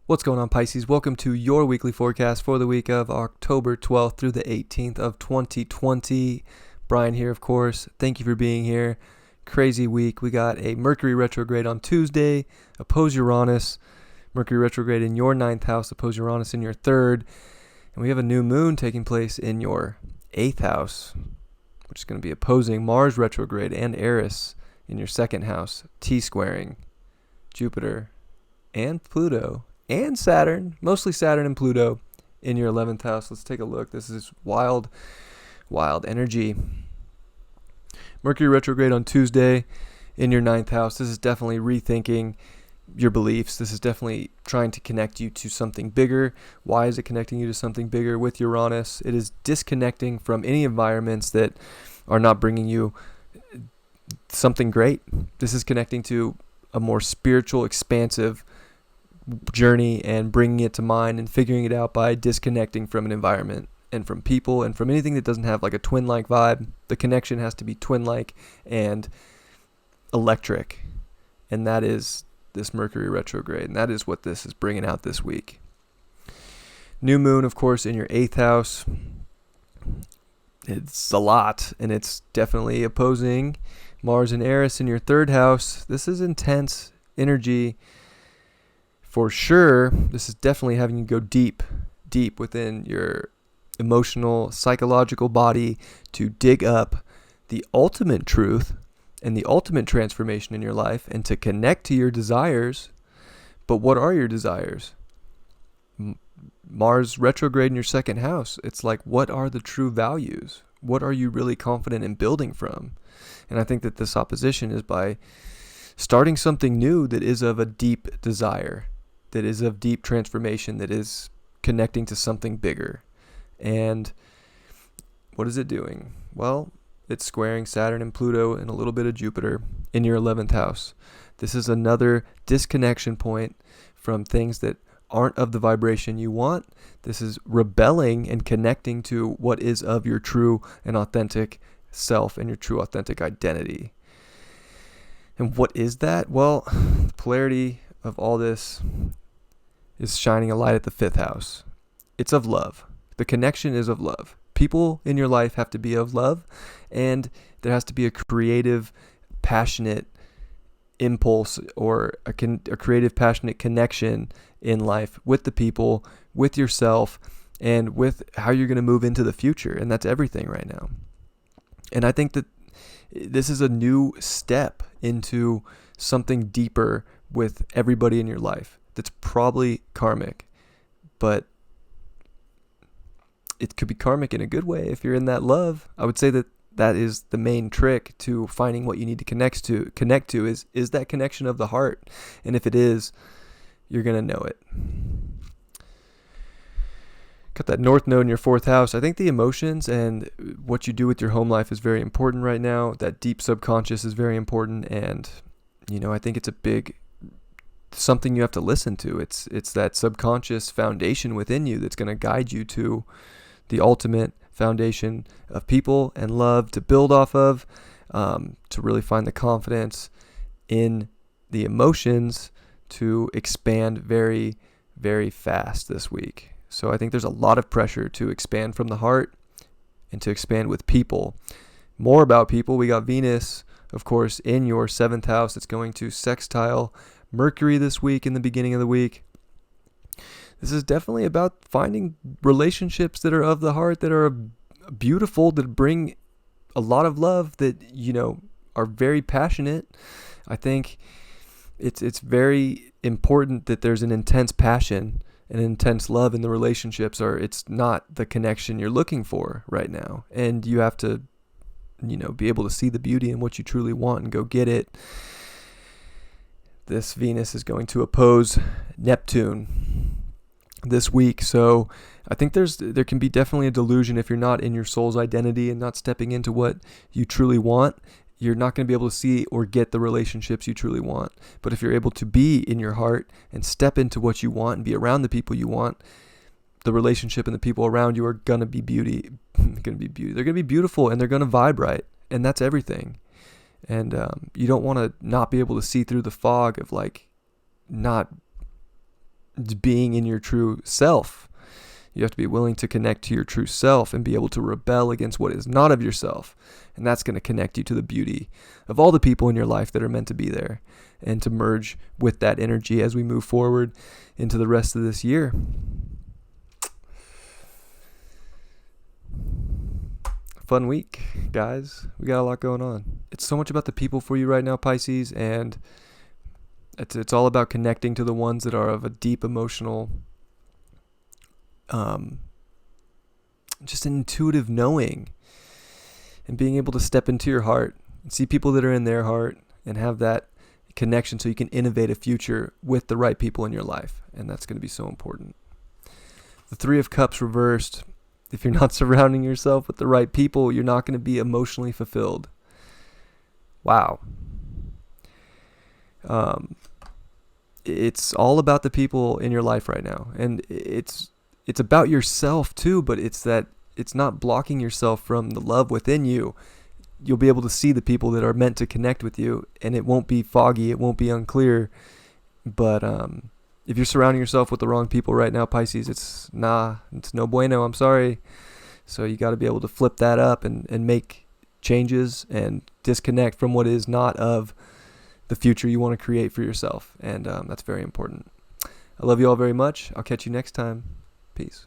What's going on, Pisces? Welcome to your weekly forecast for the week of October 12th through the 18th of 2020. Brian here, of course. Thank you for being here. Crazy week. We got a Mercury retrograde on Tuesday, oppose Uranus. Mercury retrograde in your ninth house, oppose Uranus in your third. And we have a new moon taking place in your eighth house, which is going to be opposing Mars retrograde and Eris in your second house, T-squaring Jupiter and Pluto and Saturn, mostly Saturn and Pluto in your 11th house. Let's take a look. This is wild energy. Mercury retrograde on Tuesday in your ninth house. This is definitely rethinking your beliefs. This is definitely trying to connect you to something bigger. Why is it connecting you to something bigger with Uranus? It is disconnecting from any environments that are not bringing you something great. This is connecting to a more spiritual, expansive journey and bringing it to mind and figuring it out by disconnecting from an environment and from people and from anything that doesn't have like a twin-like vibe. The connection has to be twin-like and electric, and that is this Mercury retrograde, and that is what this is bringing out this week. New moon, of course, in your eighth house. It's a lot, and it's definitely opposing Mars and Eris in your third house. This is intense energy. For sure, this is definitely having you go deep within your emotional, psychological body to dig up the ultimate truth and the ultimate transformation in your life and to connect to your desires. But what are your desires? Mars retrograde in your second house. It's like, what are the true values? What are you really confident in building from? And I think that this opposition is by starting something new that is of a deep desire, that is of deep transformation, that is connecting to something bigger. And what is it doing? Well, it's squaring Saturn and Pluto and a little bit of Jupiter in your 11th house. This is another disconnection point from things that aren't of the vibration you want. This is rebelling and connecting to what is of your true and authentic self and your true authentic identity. And what is that? Well, the polarity of all this is shining a light at the fifth house. It's of love. The connection is of love. People in your life have to be of love, and there has to be a creative, passionate impulse or a creative, passionate connection in life with the people, with yourself, and with how you're going to move into the future. And that's everything right now. And I think that this is a new step into something deeper with everybody in your life that's probably karmic, but it could be karmic in a good way if you're in that love. I would say that that is the main trick to finding what you need to connect to is that connection of the heart. And if it is, you're going to know it. Got that North Node in your fourth house. I think the emotions and what you do with your home life is very important right now. That deep subconscious is very important. And, I think it's a big something you have to listen to. It's that subconscious foundation within you that's going to guide you to the ultimate foundation of people and love to build off of, to really find the confidence in the emotions to expand very, very fast this week. So I think there's a lot of pressure to expand from the heart and to expand with people. More about people, we got Venus, of course, in your seventh house. It's going to sextile Mercury this week in the beginning of the week. This is definitely about finding relationships that are of the heart, that are beautiful, that bring a lot of love, that, are very passionate. I think it's very important that there's an intense passion and intense love in the relationships, or it's not the connection you're looking for right now. And you have to, be able to see the beauty in what you truly want and go get it. This Venus is going to oppose Neptune this week. So I think there can be definitely a delusion if you're not in your soul's identity and not stepping into what you truly want. You're not going to be able to see or get the relationships you truly want. But if you're able to be in your heart and step into what you want and be around the people you want, the relationship and the people around you are going to be beauty. They're going to be beautiful, and they're going to vibe right. And that's everything. And you don't want to not be able to see through the fog of like not being in your true self. You have to be willing to connect to your true self and be able to rebel against what is not of yourself. And that's going to connect you to the beauty of all the people in your life that are meant to be there, and to merge with that energy as we move forward into the rest of this year. Fun week, guys. We got a lot going on. It's so much about the people for you right now, Pisces, and it's all about connecting to the ones that are of a deep emotional, just an intuitive knowing, and being able to step into your heart and see people that are in their heart and have that connection so you can innovate a future with the right people in your life. And that's going to be so important. The Three of Cups reversed. If you're not surrounding yourself with the right people, you're not going to be emotionally fulfilled. Wow. It's all about the people in your life right now. And it's about yourself too, but it's not blocking yourself from the love within you. You'll be able to see the people that are meant to connect with you, and it won't be foggy, it won't be unclear. But if you're surrounding yourself with the wrong people right now, Pisces, it's no bueno, I'm sorry. So you got to be able to flip that up and make changes and disconnect from what is not of the future you want to create for yourself. And that's very important. I love you all very much. I'll catch you next time. Peace.